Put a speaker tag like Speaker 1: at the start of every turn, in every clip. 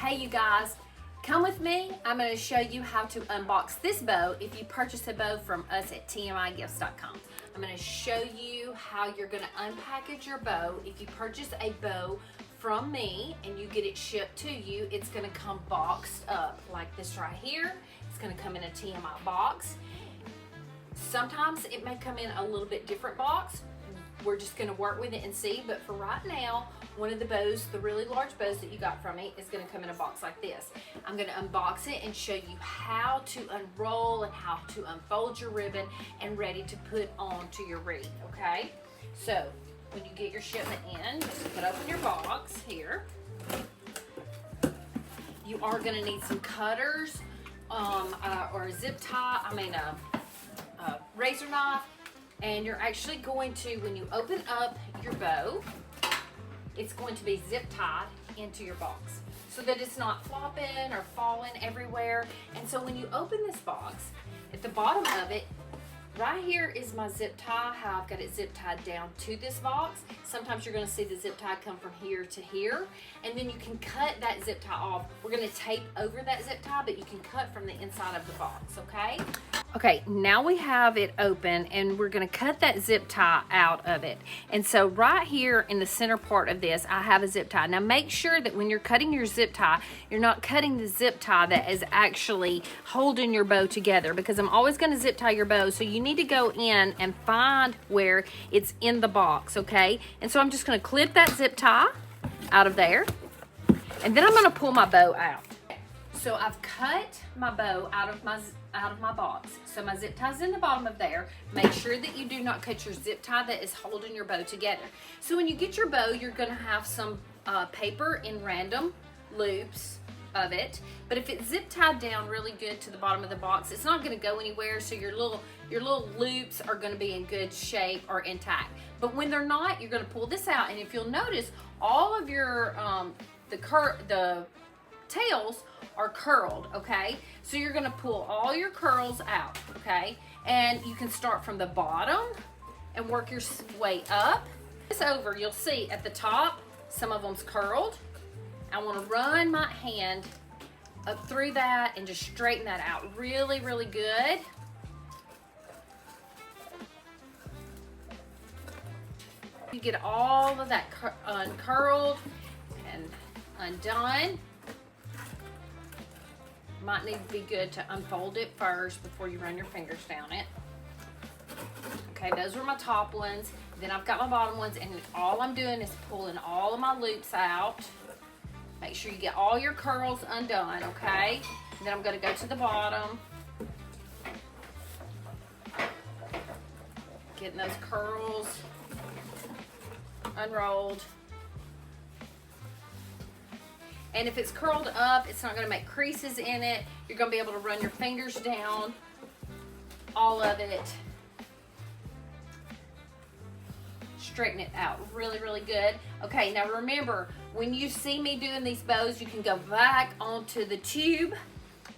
Speaker 1: Hey you guys, come with me. I'm going to show you how to unbox this bow if you purchase a bow from us at TMIGifts.com. I'm going to show you how you're going to unpackage your bow. If you purchase a bow from me and you get it shipped to you, it's going to come boxed up like this right here. It's going to come in a TMI box. Sometimes it may come in a little bit different box. We're just going to work with it and see, but for right now, one of the bows, the really large bows that you got from me, is going to come in a box like this. I'm going to unbox it and show you how to unroll and how to unfold your ribbon and ready to put onto your wreath, okay? So when you get your shipment in, just put open your box here. You are going to need some cutters or a zip tie, a razor knife, and you're actually going to, when you open up your bow, it's going to be zip tied into your box so that it's not flopping or falling everywhere. And so when you open this box, at the bottom of it, right here is my zip tie, how I've got it zip tied down to this box. Sometimes you're going to see the zip tie come from here to here, and then you can cut that zip tie off. We're going to tape over that zip tie, but you can cut from the inside of the box, okay? Okay, now we have it open and we're going to cut that zip tie out of it. And so right here in the center part of this, I have a zip tie. Now make sure that when you're cutting your zip tie, you're not cutting the zip tie that is actually holding your bow together, because I'm always going to zip tie your bow. So you need to go in and find where it's in the box, okay? And so I'm just going to clip that zip tie out of there, and then I'm going to pull my bow out. So I've cut my bow out of my box. So my zip tie's in the bottom of there. Make sure that you do not cut your zip tie that is holding your bow together. So when you get your bow, you're gonna have some paper in random loops of it. But if it's zip tied down really good to the bottom of the box, it's not gonna go anywhere, so your little loops are gonna be in good shape or intact. But when they're not, you're gonna pull this out, and if you'll notice, all of your the tails are curled, okay? So you're gonna pull all your curls out, okay? And you can start from the bottom and work your way up. This over, you'll see at the top, some of them's curled. I wanna run my hand up through that and just straighten that out really, really good. You get all of that uncurled and undone. Might need to be good to unfold it first before you run your fingers down it. Okay, those were my top ones. Then I've got my bottom ones, and all I'm doing is pulling all of my loops out. Make sure you get all your curls undone, okay? And then I'm gonna go to the bottom. Getting those curls unrolled. And if it's curled up, it's not gonna make creases in it. You're gonna be able to run your fingers down all of it. Straighten it out really, really good. Okay, now remember, when you see me doing these bows, you can go back onto the tube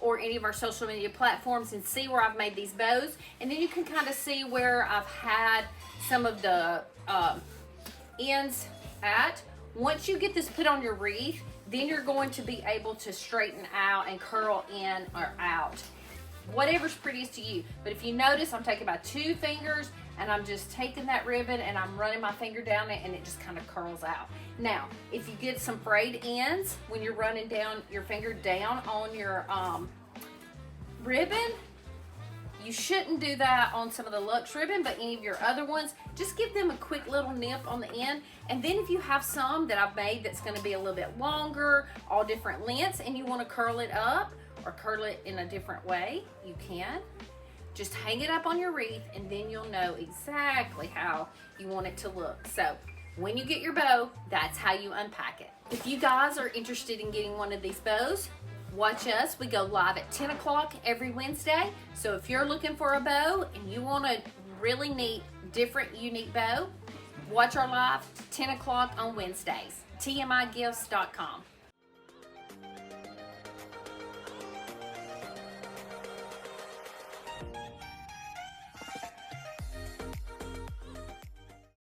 Speaker 1: or any of our social media platforms and see where I've made these bows. And then you can kind of see where I've had some of the ends at. Once you get this put on your wreath, then you're going to be able to straighten out and curl in or out. Whatever's prettiest to you. But if you notice, I'm taking my 2 fingers and I'm just taking that ribbon and I'm running my finger down it, and it just kind of curls out. Now, if you get some frayed ends when you're running down your finger down on your ribbon, you shouldn't do that on some of the Luxe ribbon, but any of your other ones, just give them a quick little nip on the end. And then if you have some that I've made that's gonna be a little bit longer, all different lengths, and you wanna curl it up or curl it in a different way, you can. Just hang it up on your wreath, and then you'll know exactly how you want it to look. So when you get your bow, that's how you unpack it. If you guys are interested in getting one of these bows, watch us. We go live at 10 o'clock every Wednesday. So if you're looking for a bow and you want a really neat, different, unique bow, watch our live 10 o'clock on Wednesdays. TMIGifts.com.